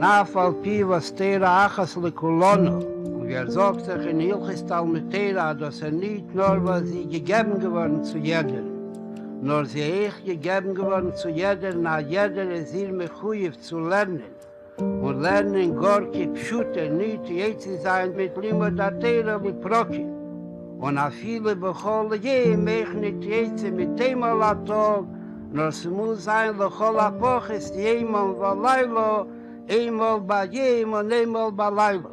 Nach al pi was Tera achas lekulonu. Und wie sagt sich in Hilchis Talmud Tera, dass nicht nur was sie gegeben geworden zu jedem, nur sie echt gegeben geworden zu jedem, na jeder ist ihr mechuyev zu lernen. Und lernen gar kein Pschute, nicht jetzt sein mit Limud Tera mit Proki. Und a viele bechole je, mich nicht jetzt mit Temal Atog, nur es muss sein, lechol Apoches, jemal Valailo, einmal bei jem und einmal bei Laila.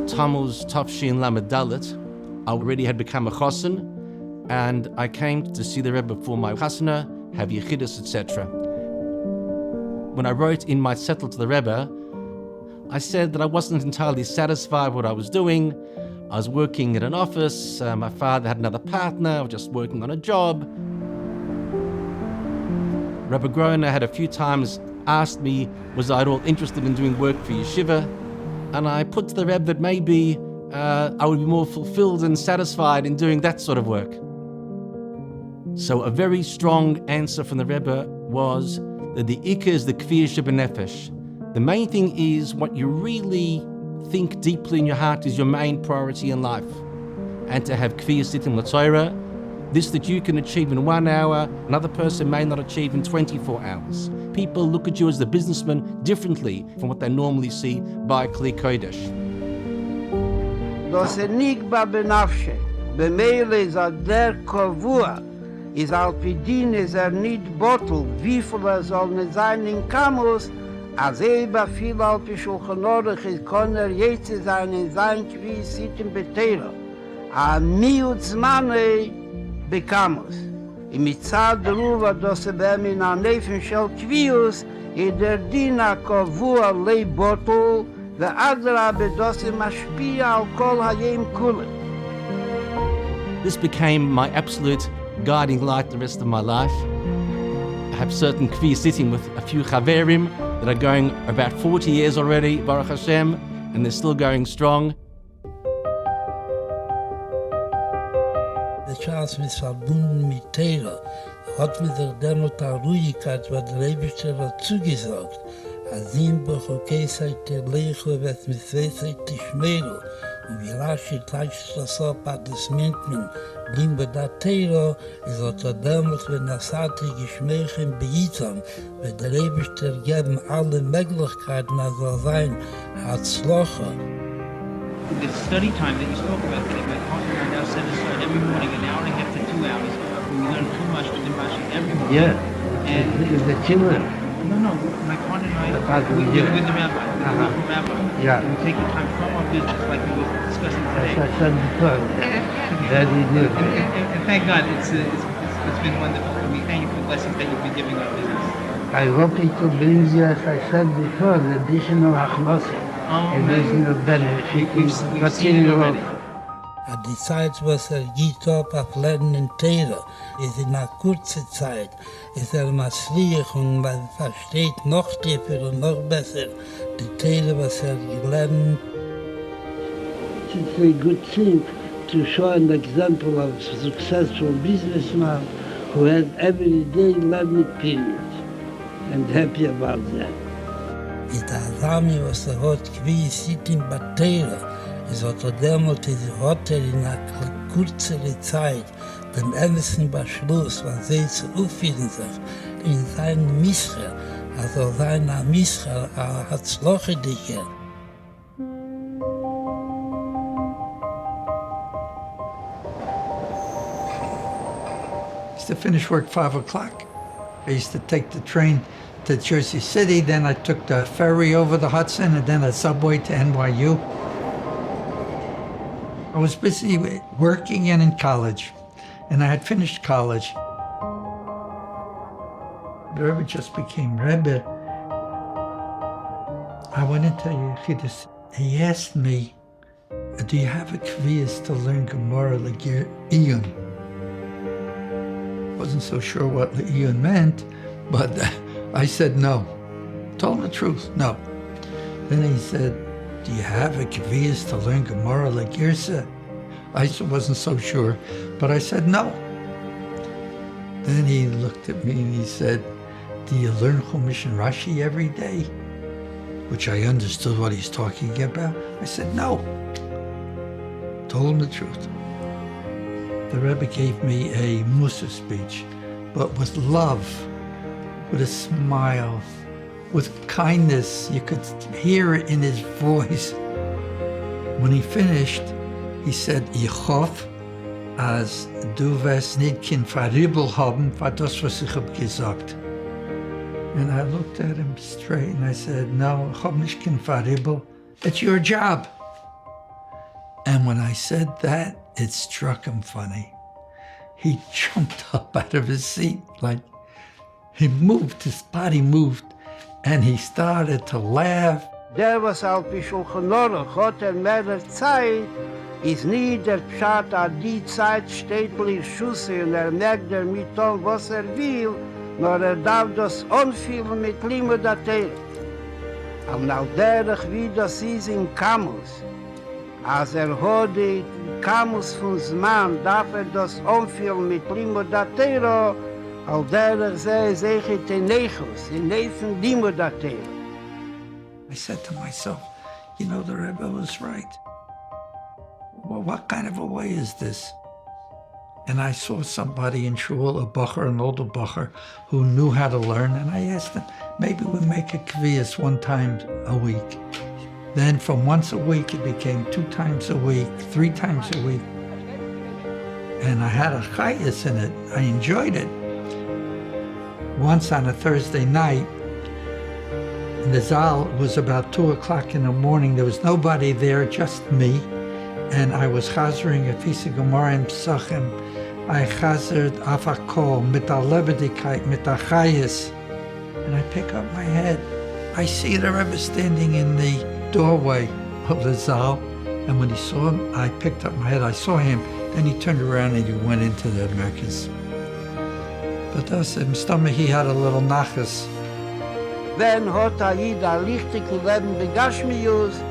Tammuz Tafshin Lamed Dalet, I already had become a chosin, and I came to see the Rebbe for my chasana, have yechidus, etc. When I wrote in my settle to the Rebbe, I said that I wasn't entirely satisfied with what I was doing. I was working at an office, my father had another partner, I was just working on a job. Rabbi Groner had a few times asked me, was I at all interested in doing work for yeshiva? And I put to the Rebbe that maybe I would be more fulfilled and satisfied in doing that sort of work. So a very strong answer from the Rebbe was that the Ikka is the Kfir Shebenefesh. The main thing is what you really think deeply in your heart is your main priority in life. And to have Kfir Sittim L'Torah, this that you can achieve in 1 hour, another person may not achieve in 24 hours. People look at you as the businessman differently from what they normally see by Kli Kodesh. Das Enigma benafshe, bemeile is der Kovua, is alpidin is nicht bottle, wie viel soll sein in Kamus, als viel alpischulchanorich is konner jetzt sein in sein Kvi Sittim Betera. A miutzmane bekamos. Im Mitzad Ruva, dass beim in a Nefen shel Kvius, der Dina Kovua lei bottle, ואדרבה, dass משפיע על כל hayem kulim. This became my absolute guiding light the rest of my life. I have certain kvi sitting with a few chaverim that are going about 40 years already, Baruch Hashem, and they're still going strong. Der Schatz ist verbunden mit Tera. Hat mir der Dämmert an Ruhigkeit, was der Rebischter hat zugesagt. Azim bechokei seite leicho, was mit seite schmero. Und wie rasch die Teichstraße Padesmentmen blieben bei der Tera, ist auch der Dämmert, wenn das hatte Geschmächen beitam, weil der Rebischter geben alle Möglichkeiten, also sein Herzlocher. The study time that you spoke about, Hoffman are now set aside every morning, an hour and a half to 2 hours. We learn too much to the Mashi every morning. Yeah, And the children. no, my partner and I, with the rabbi, the local rabbi. Yeah. We take the time from our business, like we were discussing today. As I said before, very good. And thank God, it's been wonderful. And we thank you for the blessings that you've been giving our business. I hope it will bring you, as I said before, the additional achnosim. Additional benefit. We've seen it already. At die Zeit, was geht auf Lernen in Tera, ist in einer kurzen Zeit, ist maßlich und man versteht noch tiefer und noch besser die Tera, was gelernt. It's a good thing to show an example of a successful businessman who had every day learning period and happy about that. Mit der Rami, was hat Kvi Sittim Betera, es hat damals hat in einer kürzeren Zeit den ernsten Beschluss, was sie zu aufführen sich in seinem Mischer, also seiner Mischer, hat Slochediker. I used to finish work 5 o'clock. I used to take the train to Jersey City, then I took the ferry over the Hudson, and then a subway to NYU. I was busy working and in college, and I had finished college. The Rebbe just became Rebbe. I went into Yechidus. He asked me, do you have a kvias to learn Gemara like your Iyun? Wasn't so sure what Iyun meant, but I said no. Told him the truth, no. Then he said, do you have a kvias to learn Gemara like Girsa? I wasn't so sure, but I said no. Then he looked at me and he said, do you learn Chumash and Rashi every day? Which I understood what he's talking about. I said, no. Told him the truth. The Rebbe gave me a Musa speech, but with love, with a smile, with kindness. You could hear it in his voice. When he finished, he said, Ich hoffe, als du wirst nicht kein Verribel haben, für das, was ich hab gesagt. And I looked at him straight and I said, no, ich hab nicht kein Verribel. It's your job. And when I said that, it struck him funny. He jumped up out of his seat, like he moved, his body moved, and he started to laugh. Der, was auf die Schulchan Aruch hat mehr Zeit, ist nie der Pshat, die Zeit steht bei Schusse und merkt mit dem, was will, nur darf das anfühlen mit Limmud der Teile. Und auch derich, wie das ist in Kamus, als hat die Kamus von Zman, darf das anfühlen mit Limmud der Teile, auch derich sehe ich den Nechus, in Nefen Limmud der Teile. I said to myself, you know, the Rebbe was right. Well, what kind of a way is this? And I saw somebody in shul, a bacher, an older bacher, who knew how to learn, and I asked him, maybe we make a kvias 1 time a week. Then from once a week, it became 2 times a week, 3 times a week. And I had a chayas in it. I enjoyed it. Once on a Thursday night, in the Zal, it was about 2 o'clock in the morning. There was nobody there, just me. And I was chazering a piece of Gemara in Pesachim. I chazerd afakol, mit a lebedigkeit, mit a chayes. And I pick up my head. I see the Rebbe standing in the doorway of the Zal. And when he saw him, I picked up my head. I saw him. Then he turned around and he went into the Merkez. But that's in stomach, he had a little nachas. Wenn hat Yid a lichtigen Leben begashmius,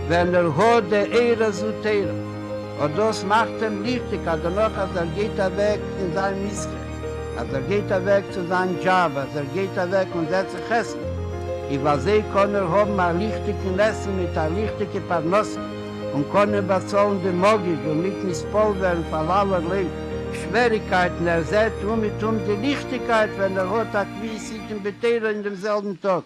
wenn hat der Ehre zu teilen. Und das macht ihm lichtig, danach, als geht weg in sein Miske, als geht weg zu seinem Job, als geht weg und setzt sich essen. Über sie kann haben ein lichtigen Essen mit einer lichtigen Parnasse und kann bezahlen die Mogig und nicht misspol werden von allerlei Schwierigkeiten. Sieht mit die Lichtigkeit, wenn hat ein Quisiten Beteilen in demselben Tag.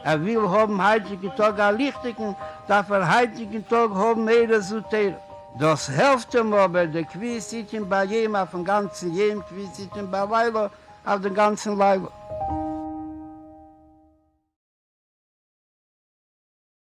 Will haben heutigen Tag einen lichtigen, darf heutigen Tag haben mehr zu teilen. Das hilft ihm aber, der Quisiten bei jedem, auf dem ganzen jedem Quisiten bei Weiler, auf dem ganzen Leiber.